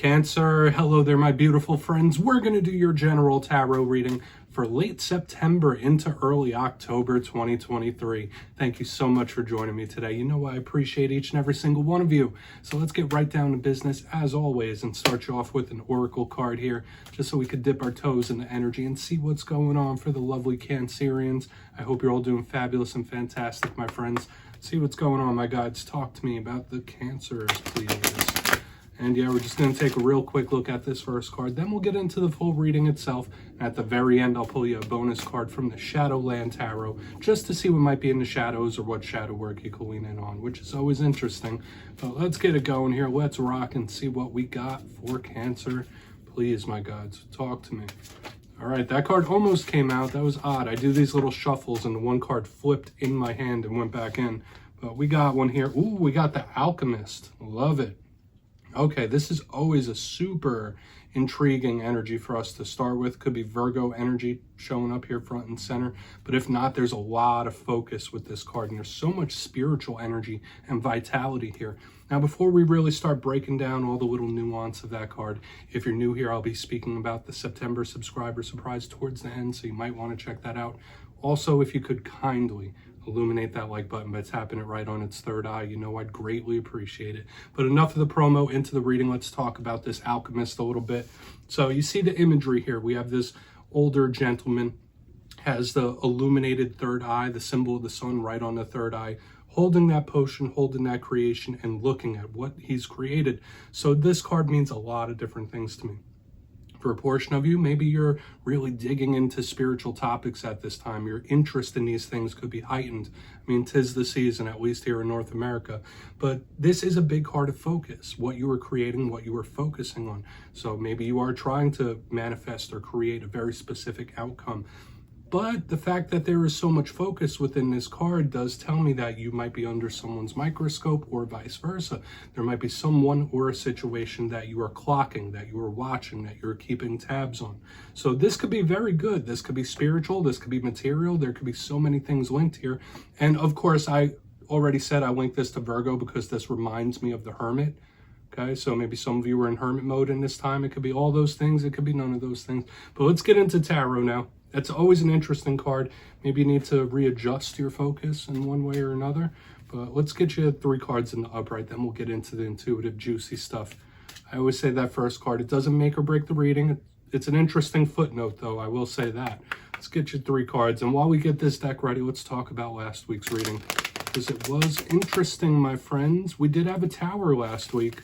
Cancer, hello there, my beautiful friends. We're going to do your general tarot reading for late September into early October 2023. Thank you so much for joining me today. You know I appreciate each and every single one of you. So let's get right down to business as always and start you off with an oracle card here, just so we could dip our toes in the energy and see what's going on for the lovely Cancerians. I hope you're all doing fabulous and fantastic, my friends. See what's going on, my guides. Talk to me about the Cancers, please. And yeah, we're just going to take a real quick look at this first card. Then we'll get into the full reading itself. At the very end, I'll pull you a bonus card from the Shadowland Tarot, just to see what might be in the shadows or what shadow work you can lean in on, which is always interesting. But let's get it going here. Let's rock and see what we got for Cancer. Please, my gods, talk to me. All right, that card almost came out. That was odd. I do these little shuffles, and the one card flipped in my hand and went back in. But we got one here. Ooh, we got the Alchemist. Love it. Okay, this is always a super intriguing energy for us to start with. Could be Virgo energy showing up here front and center. But if not, there's a lot of focus with this card. And there's so much spiritual energy and vitality here. Now, before we really start breaking down all the little nuance of that card, if you're new here, I'll be speaking about the September subscriber surprise towards the end. So you might want to check that out. Also, if you could kindly illuminate that like button by tapping it right on its third eye, you know I'd greatly appreciate it. But enough of the promo, into the reading. Let's talk about this Alchemist a little bit. So you see the imagery here. We have this older gentleman, has the illuminated third eye, the symbol of the sun right on the third eye, holding that potion, holding that creation, and looking at what he's created. So this card means a lot of different things to me. For a portion of you, maybe you're really digging into spiritual topics at this time. Your interest in these things could be heightened. I mean, 'tis the season, at least here in North America. But this is a big card of focus, what you were creating, what you were focusing on. So maybe you are trying to manifest or create a very specific outcome. But the fact that there is so much focus within this card does tell me that you might be under someone's microscope or vice versa. There might be someone or a situation that you are clocking, that you are watching, that you're keeping tabs on. So this could be very good. This could be spiritual. This could be material. There could be so many things linked here. And of course, I already said I linked this to Virgo because this reminds me of the Hermit. Okay, so maybe some of you were in hermit mode in this time. It could be all those things. It could be none of those things. But let's get into tarot now. It's always an interesting card. Maybe you need to readjust your focus in one way or another. But let's get you 3 cards in the upright. Then we'll get into the intuitive, juicy stuff. I always say that first card, it doesn't make or break the reading. It's an interesting footnote, though. I will say that. Let's get you 3 cards. And while we get this deck ready, let's talk about last week's reading, because it was interesting, my friends. We did have a tower last week,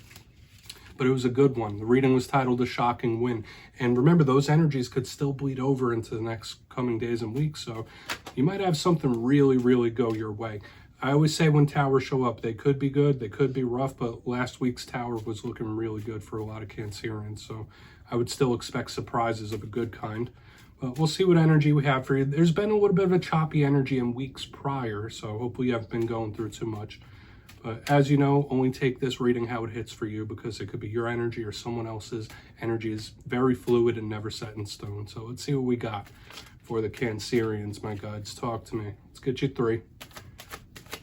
but it was a good one. The reading was titled A Shocking Win. And remember, those energies could still bleed over into the next coming days and weeks. So you might have something really, really go your way. I always say when towers show up, they could be good, they could be rough, but last week's tower was looking really good for a lot of Cancerians. So I would still expect surprises of a good kind. But we'll see what energy we have for you. There's been a little bit of a choppy energy in weeks prior, so hopefully you haven't been going through too much. But as you know, only take this reading how it hits for you, because it could be your energy or someone else's. Energy is very fluid and never set in stone. So let's see what we got for the Cancerians, my guides. Talk to me. Let's get you 3.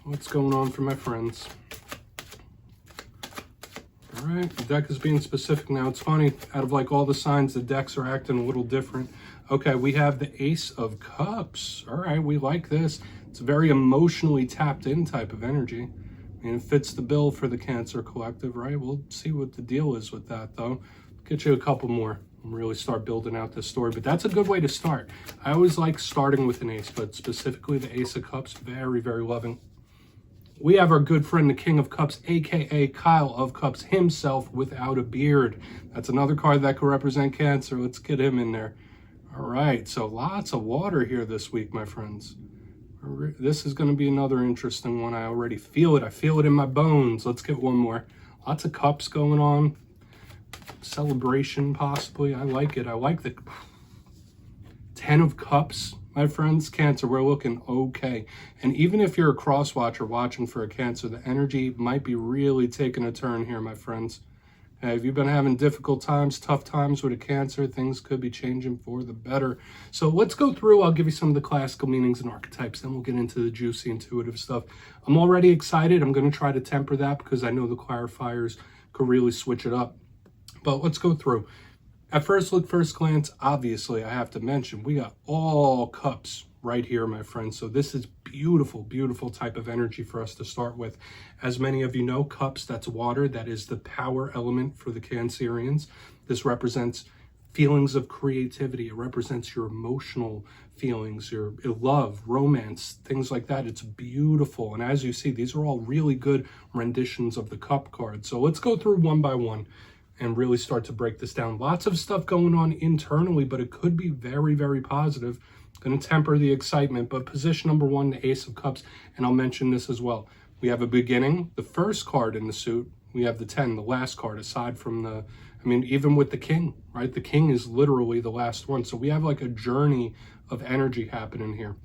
What's going on for my friends? All right, the deck is being specific now. It's funny, out of like all the signs, the decks are acting a little different. Okay, we have the Ace of Cups. All right, we like this. It's a very emotionally tapped in type of energy. And it fits the bill for the Cancer Collective, right? We'll see what the deal is with that, though. Get you a couple more and really start building out this story. But that's a good way to start. I always like starting with an ace, but specifically the Ace of Cups, very, very loving. We have our good friend, the King of Cups, a.k.a. Kyle of Cups himself without a beard. That's another card that could represent Cancer. Let's get him in there. All right, so lots of water here this week, my friends. This is going to be another interesting one. I already feel it. I feel it in my bones. Let's get one more. Lots of cups going on. Celebration, possibly. I like it. I like the 10 of Cups, my friends. Cancer, we're looking okay. And even if you're a cross watcher watching for a Cancer, the energy might be really taking a turn here, my friends. If you've been having difficult times, tough times with a Cancer, things could be changing for the better. So let's go through. I'll give you some of the classical meanings and archetypes. Then we'll get into the juicy, intuitive stuff. I'm already excited. I'm going to try to temper that because I know the clarifiers could really switch it up. But let's go through. At first look, first glance, obviously, I have to mention, we got all cups right here, my friends. So this is beautiful, beautiful type of energy for us to start with. As many of you know, cups, that's water. That is the power element for the Cancerians. This represents feelings of creativity. It represents your emotional feelings, your love, romance, things like that. It's beautiful. And as you see, these are all really good renditions of the cup card. So let's go through one by one and really start to break this down. Lots of stuff going on internally, but it could be very, very positive. Going to temper the excitement. But position number one, the Ace of Cups, and I'll mention this as well. We have a beginning, the first card in the suit. We have the 10, the last card, aside from the, I mean, even with the King, right? The King is literally the last one. So we have like a journey of energy happening here.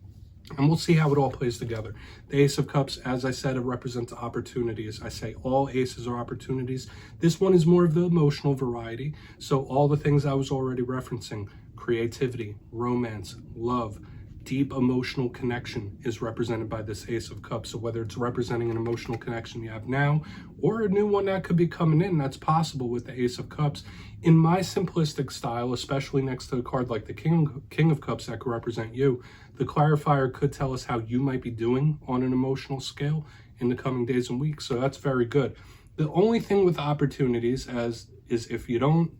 And we'll see how it all plays together. The Ace of Cups, as I said, it represents opportunities. I say all aces are opportunities. This one is more of the emotional variety. So all the things I was already referencing, creativity, romance, love, deep emotional connection is represented by this Ace of Cups. So whether it's representing an emotional connection you have now or a new one that could be coming in, that's possible with the Ace of Cups. In my simplistic style, especially next to a card like the King of Cups that could represent you, the clarifier could tell us how you might be doing on an emotional scale in the coming days and weeks. So that's very good. The only thing with opportunities is if you don't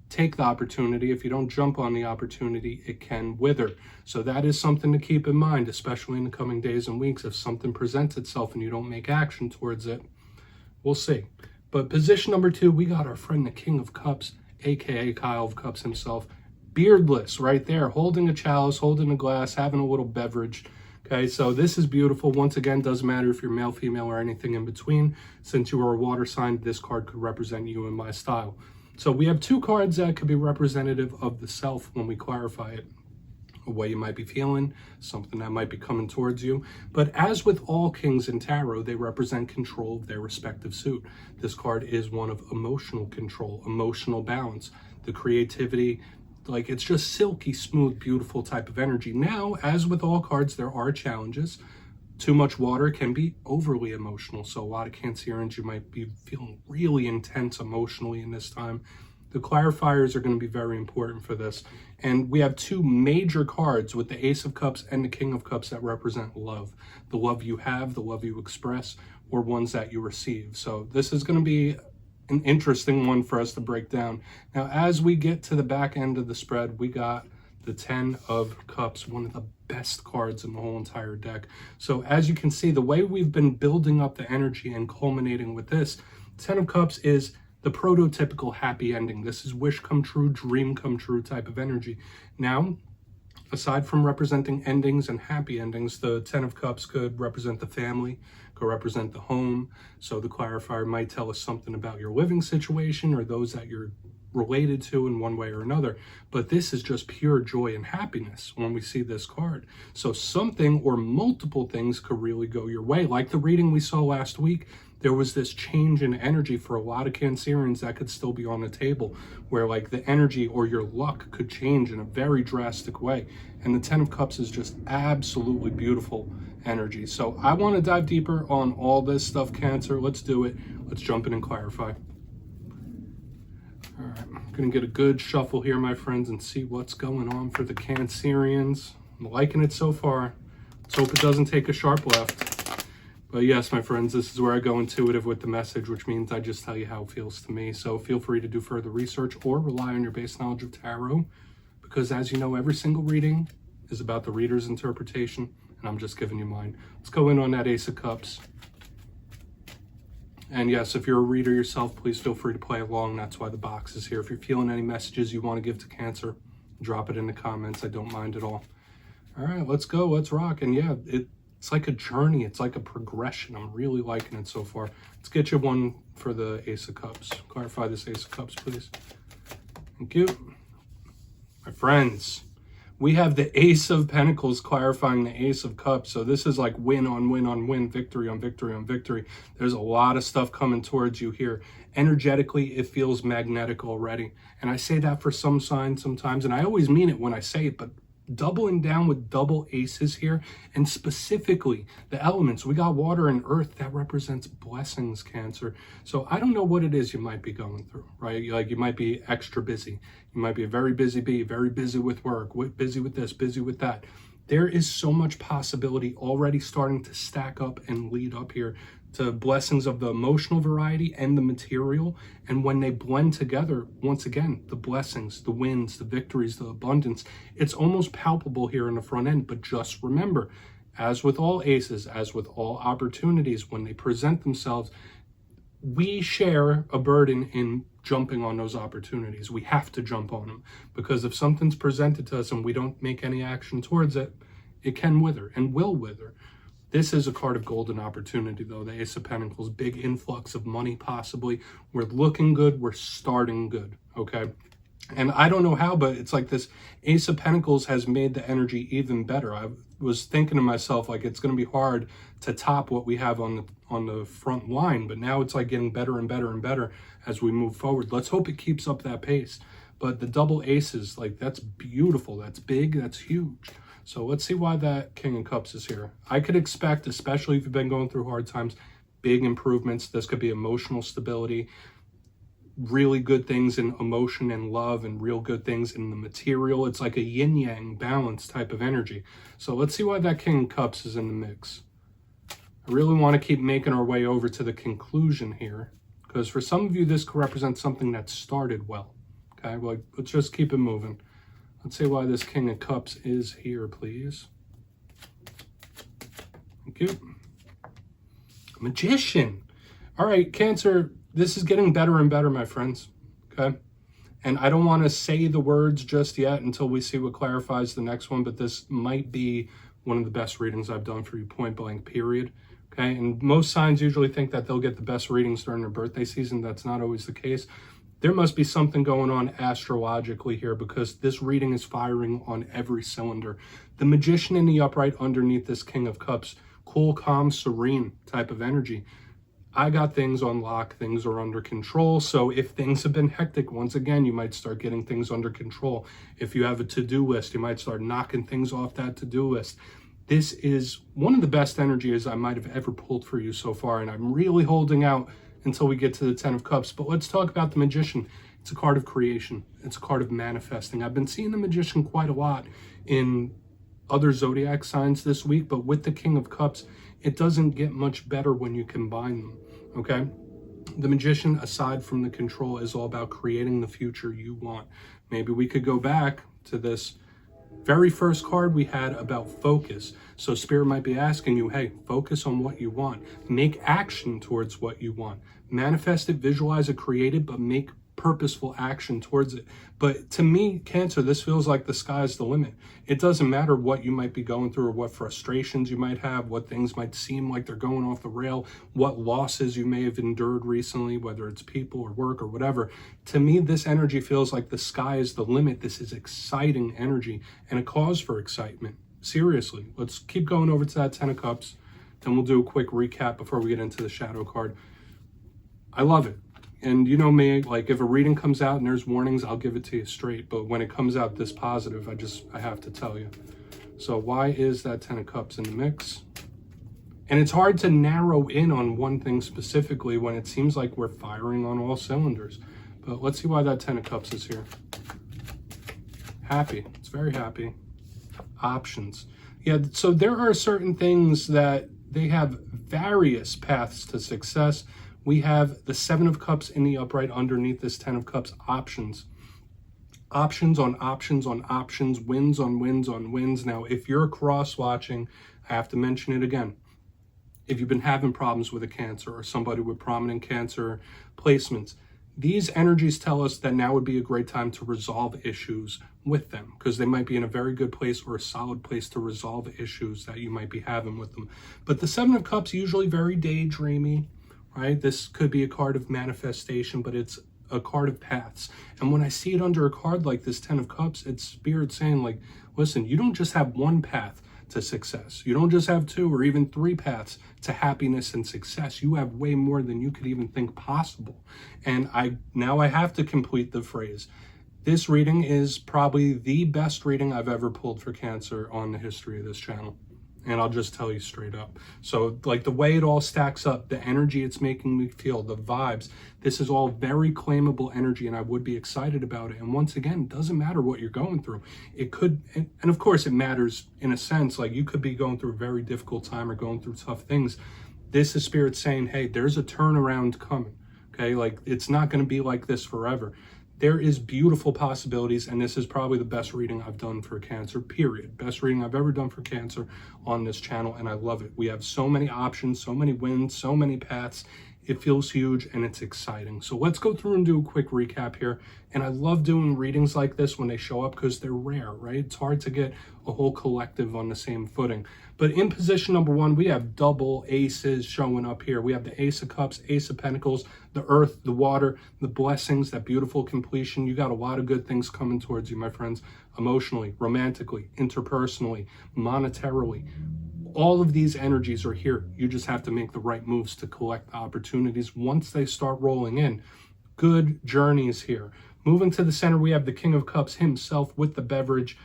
take the opportunity, if you don't jump on the opportunity, it can wither. So that is something to keep in mind, especially in the coming days and weeks. If something presents itself and you don't make action towards it, we'll see. But position number two, we got our friend, the King of Cups, aka Kyle of Cups himself, beardless right there, holding a chalice, holding a glass, having a little beverage. Okay, so this is beautiful. Once again, doesn't matter if you're male, female, or anything in between. Since you are a water sign, this card could represent you in my style. So we have two cards that could be representative of the self when we clarify it. A way you might be feeling, something that might be coming towards you. But as with all kings in tarot, they represent control of their respective suit. This card is one of emotional control, emotional balance, the creativity, like it's just silky, smooth, beautiful type of energy. Now, as with all cards, there are challenges. Too much water can be overly emotional. So a lot of Cancerians, you might be feeling really intense emotionally in this time. The clarifiers are going to be very important for this. And we have two major cards with the Ace of Cups and the King of Cups that represent love. The love you have, the love you express, or ones that you receive. So this is going to be an interesting one for us to break down. Now, as we get to the back end of the spread, we got the 10 of Cups, one of the best cards in the whole entire deck. So as you can see, the way we've been building up the energy and culminating with this, 10 of Cups is the prototypical happy ending. This is wish come true, dream come true type of energy. Now, aside from representing endings and happy endings, the 10 of Cups could represent the family, could represent the home. So the clarifier might tell us something about your living situation or those that you're related to in one way or another. But this is just pure joy and happiness when we see this card. So something or multiple things could really go your way. Like the reading we saw last week, there was this change in energy for a lot of Cancerians that could still be on the table, where like the energy or your luck could change in a very drastic way. And the 10 of Cups is just absolutely beautiful energy. So I want to dive deeper on all this stuff, Cancer. Let's do it. Let's jump in and clarify. All right, I'm going to get a good shuffle here, my friends, and see what's going on for the Cancerians. I'm liking it so far. Let's hope it doesn't take a sharp left. But yes, my friends, this is where I go intuitive with the message, which means I just tell you how it feels to me. So feel free to do further research or rely on your base knowledge of tarot, because as you know, every single reading is about the reader's interpretation, and I'm just giving you mine. Let's go in on that Ace of Cups. And yes, if you're a reader yourself, please feel free to play along. That's why the box is here. If you're feeling any messages you want to give to Cancer, drop it in the comments. I don't mind at all. All right, let's go. Let's rock. And yeah, it's like a journey. It's like a progression. I'm really liking it so far. Let's get you one for the Ace of Cups. Clarify this Ace of Cups, please. Thank you. My friends, we have the Ace of Pentacles clarifying the Ace of Cups. So this is like win on win on win, victory on victory on victory. There's a lot of stuff coming towards you here. Energetically, it feels magnetic already. And I say that for some signs sometimes, and I always mean it when I say it, but doubling down with double aces here, and specifically the elements. We got water and earth. That represents blessings, Cancer. So I don't know what it is you might be going through, right? Like, you might be extra busy. You might be a very busy bee, very busy with work, busy with this, busy with that. There is so much possibility already starting to stack up and lead up here to blessings of the emotional variety and the material. And when they blend together, once again, the blessings, the wins, the victories, the abundance, it's almost palpable here in the front end. But just remember, as with all aces, as with all opportunities, when they present themselves, we share a burden in jumping on those opportunities. We have to jump on them, because if something's presented to us and we don't make any action towards it, it can wither and will wither. This is a card of golden opportunity, though. The Ace of Pentacles, big influx of money, possibly. We're looking good. We're starting good, okay? And I don't know how, but it's like this Ace of Pentacles has made the energy even better. I was thinking to myself, like, it's going to be hard to top what we have on the front line, but now it's like getting better and better and better as we move forward. Let's hope it keeps up that pace. But the double aces, like, that's beautiful. That's big. That's huge. So let's see why that King of Cups is here. I could expect, especially if you've been going through hard times, big improvements. This could be emotional stability, really good things in emotion and love, and real good things in the material. It's like a yin-yang balance type of energy. So let's see why that King of Cups is in the mix. I really want to keep making our way over to the conclusion here, because for some of you, this could represent something that started well. Okay, well, let's just keep it moving. Let's see why this King of Cups is here, please. Thank you. Magician. All right, Cancer, this is getting better and better, my friends, okay? And I don't want to say the words just yet until we see what clarifies the next one, but this might be one of the best readings I've done for you, point blank, period. Okay, and most signs usually think that they'll get the best readings during their birthday season. That's not always the case. There must be something going on astrologically here, because this reading is firing on every cylinder. The Magician in the upright underneath this King of Cups, cool, calm, serene type of energy. I got things on lock, things are under control. So if things have been hectic, once again, you might start getting things under control. If you have a to-do list, you might start knocking things off that to-do list. This is one of the best energies I might have ever pulled for you so far, and I'm really holding out until we get to the Ten of Cups. But let's talk about the Magician. It's a card of creation. It's a card of manifesting. I've been seeing the Magician quite a lot in other zodiac signs this week, but with the King of Cups, it doesn't get much better when you combine them, okay? The Magician, aside from the control, is all about creating the future you want. Maybe we could go back to this very first card we had about focus. So Spirit might be asking you, hey, focus on what you want. Make action towards what you want. Manifest it, visualize it, create it, but make purposeful action towards it. But to me, Cancer, this feels like the sky's the limit. It doesn't matter what you might be going through, or what frustrations you might have, what things might seem like they're going off the rail, what losses you may have endured recently, whether it's people or work or whatever. To me, this energy feels like the sky is the limit. This is exciting energy and a cause for excitement. Seriously, let's keep going over to that Ten of Cups. Then we'll do a quick recap before we get into the shadow card. I love it. And you know me, like, if a reading comes out and there's warnings, I'll give it to you straight. But when it comes out this positive, I have to tell you. So why is that Ten of Cups in the mix? And it's hard to narrow in on one thing specifically when it seems like we're firing on all cylinders. But let's see why that Ten of Cups is here. Happy. It's very happy. Options. Yeah, so there are certain things that they have various paths to success. We have the Seven of Cups in the upright underneath this Ten of Cups, options. Options on options on options, wins on wins on wins. Now, if you're cross-watching, I have to mention it again. If you've been having problems with a Cancer or somebody with prominent Cancer placements, these energies tell us that now would be a great time to resolve issues with them, because they might be in a very good place or a solid place to resolve issues that you might be having with them. But the Seven of Cups, usually very daydreamy, right? This could be a card of manifestation, but it's a card of paths. And when I see it under a card like this Ten of Cups, it's Spirit saying, like, listen, you don't just have one path to success. You don't just have two or even three paths to happiness and success. You have way more than you could even think possible. And now I have to complete the phrase. This reading is probably the best reading I've ever pulled for Cancer on the history of this channel. And I'll just tell you straight up. So like the way it all stacks up, the energy it's making me feel, the vibes, this is all very claimable energy, and I would be excited about it. And once again, it doesn't matter what you're going through. It could, and of course it matters in a sense, like you could be going through a very difficult time or going through tough things. This is Spirit saying, hey, there's a turnaround coming, okay? Like it's not gonna be like this forever. There is beautiful possibilities, and this is probably the best reading I've done for Cancer, period. Best reading I've ever done for Cancer on this channel, and I love it. We have so many options, so many wins, so many paths. It feels huge, and it's exciting. So let's go through and do a quick recap here. And I love doing readings like this when they show up because they're rare, right? It's hard to get a whole collective on the same footing. But in position number 1, we have double aces showing up here. We have the Ace of Cups, Ace of Pentacles, the Earth, the Water, the blessings, that beautiful completion. You got a lot of good things coming towards you, my friends, emotionally, romantically, interpersonally, monetarily. All of these energies are here. You just have to make the right moves to collect the opportunities once they start rolling in. Good journeys here. Moving to the center, we have the King of Cups himself with the beverage,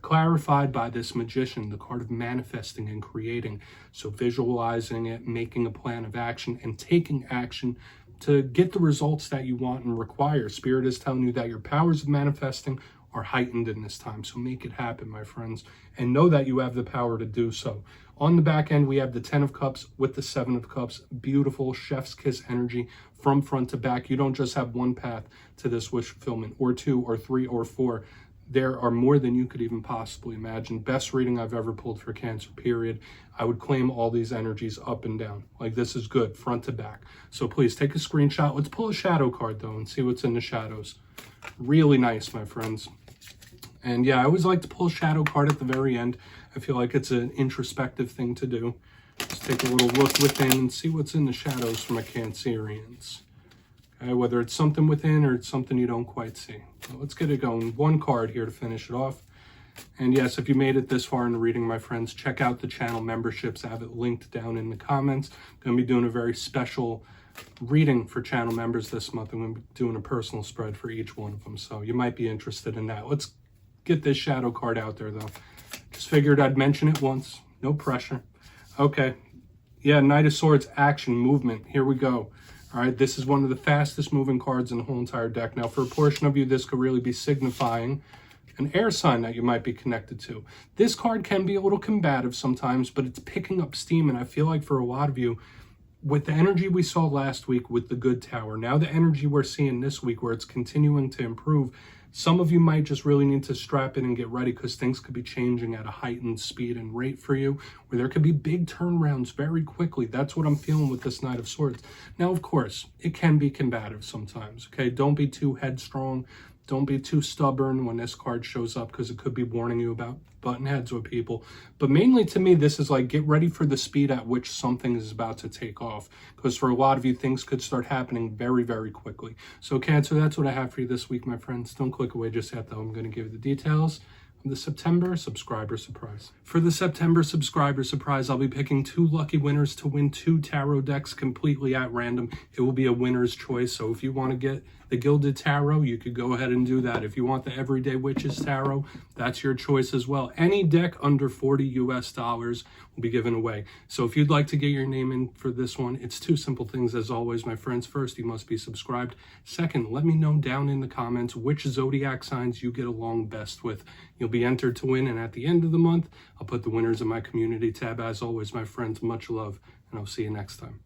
clarified by this Magician, the card of manifesting and creating. So visualizing it, making a plan of action, and taking action to get the results that you want and require. Spirit is telling you that your powers of manifesting are heightened in this time. So make it happen, my friends, and know that you have the power to do so. On the back end, we have the 10 of Cups with the 7 of Cups. Beautiful chef's kiss energy from front to back. You don't just have one path to this wish fulfillment, or 2 or 3 or 4. There are more than you could even possibly imagine. Best reading I've ever pulled for Cancer, period. I would claim all these energies up and down. Like this is good, front to back. So please take a screenshot. Let's pull a shadow card though and see what's in the shadows. Really nice, my friends. And yeah, I always like to pull a shadow card at the very end. I feel like it's an introspective thing to do. Just take a little look within and see what's in the shadows for my Cancerians. Okay, whether it's something within or it's something you don't quite see. So let's get it going. One card here to finish it off. And yes, if you made it this far in the reading, my friends, check out the channel memberships. I have it linked down in the comments. I'm going to be doing a very special reading for channel members this month. I'm going to be doing a personal spread for each one of them. So you might be interested in that. Let's get this shadow card out there though. Just figured I'd mention it once. No pressure. Okay. Yeah, Knight of Swords, action, movement. Here we go. All right, this is one of the fastest moving cards in the whole entire deck. Now, for a portion of you, this could really be signifying an air sign that you might be connected to. This card can be a little combative sometimes, but it's picking up steam. And I feel like for a lot of you, with the energy we saw last week with the Good Tower, now the energy we're seeing this week where it's continuing to improve, some of you might just really need to strap in and get ready because things could be changing at a heightened speed and rate for you, where there could be big turnarounds very quickly. That's what I'm feeling with this Knight of Swords. Now, of course, it can be combative sometimes, okay? Don't be too headstrong. Don't be too stubborn when this card shows up because it could be warning you about button heads with people. But mainly to me, this is like get ready for the speed at which something is about to take off. Because for a lot of you, things could start happening very, very quickly. So Cancer, that's what I have for you this week, my friends. Don't click away just yet, though. I'm going to give you the details of the September subscriber surprise. For the September subscriber surprise, I'll be picking 2 lucky winners to win 2 tarot decks completely at random. It will be a winner's choice. So if you want to get the Gilded Tarot, you could go ahead and do that. If you want the Everyday Witches Tarot, that's your choice as well. Any deck under $40 US will be given away. So if you'd like to get your name in for this one, it's 2 simple things as always, my friends. First, you must be subscribed. Second, let me know down in the comments which zodiac signs you get along best with. You'll be entered to win, and at the end of the month, I'll put the winners in my community tab. As always, my friends, much love, and I'll see you next time.